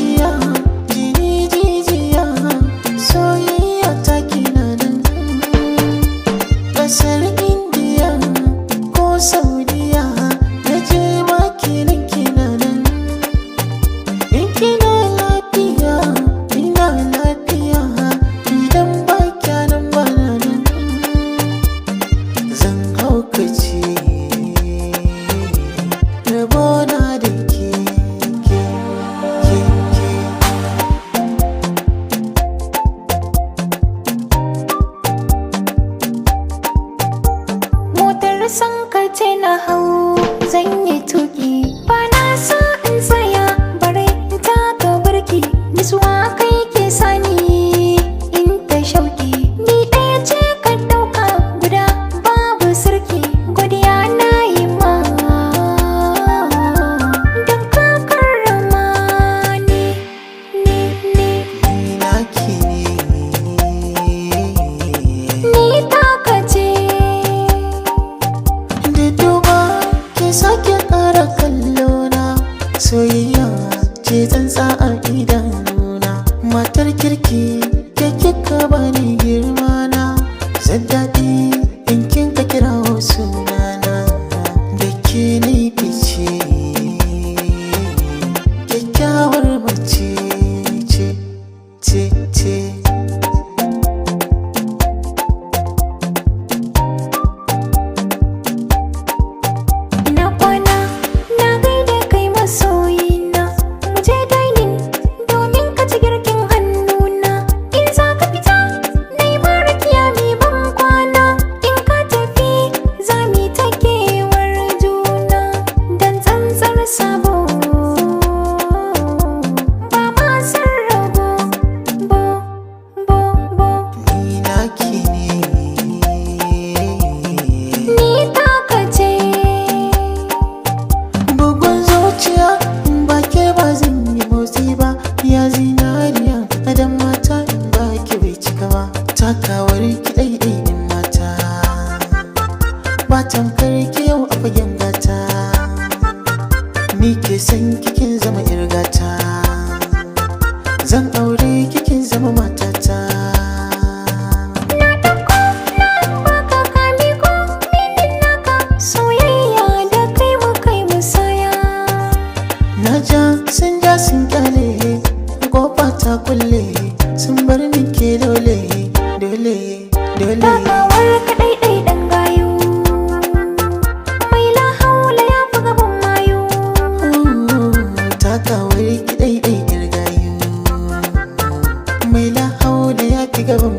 zuciya jini jijiya soyayya ta kina nan. Ƙasar Indiya ko Saudiya na je makilin kina nan. In kina lafiya ina lafiya, idan ba kyanan bana nan. Zan haukace rabona da ke. Motar sankace na hau zan yi tuki, ba na so in tsaya bare in taka birki. Nisuwa kai ke sani in ta shauki, ni ɗaya ce ka ɗauka guda babu sirki. Godiya na yi ma don ka karrama ni. Ni naki Ni taka ce. da duba ke sake ƙara kallona, soyayya ce tsantsa a idanuna. Matar kirki ke kika bani girmana, zan daɗi in kin ka kirawo sunana. Da ke na yi fice kyakkyawar mace ce. Ina kwana na gaida kai masoyina, mu je dining domin ka ci girkin hannuna. In za ka fita na yi marakiya mai ban kwana, in ka tafi za mu ta kewar juna. Dan tsantsar sabo ba ma san rago bo. Ni naki Ni taka ce. bugun zuciya ba ke ba zan yi motsi ba. Ya zinariya adam mata in ba ki bai cika ba. Takawar ki ɗaiɗai ɗin mata, ba tamkar ki yau a fagen gata. Ni ke san kikin zama irgata, zan aure kikin zama matata. Na ɗauko na baka ka miƙo mini naka, soyayya da kai mu kai musaya. Na ja sun kyale, kofa ta kulle, sun bar ni ke dole. Takawar ka ɗaiɗai ɗan gayu, mai la haula ya fi gaban mayu. Takawar ki ɗaiɗai gayu, mai la haula ya fi gaban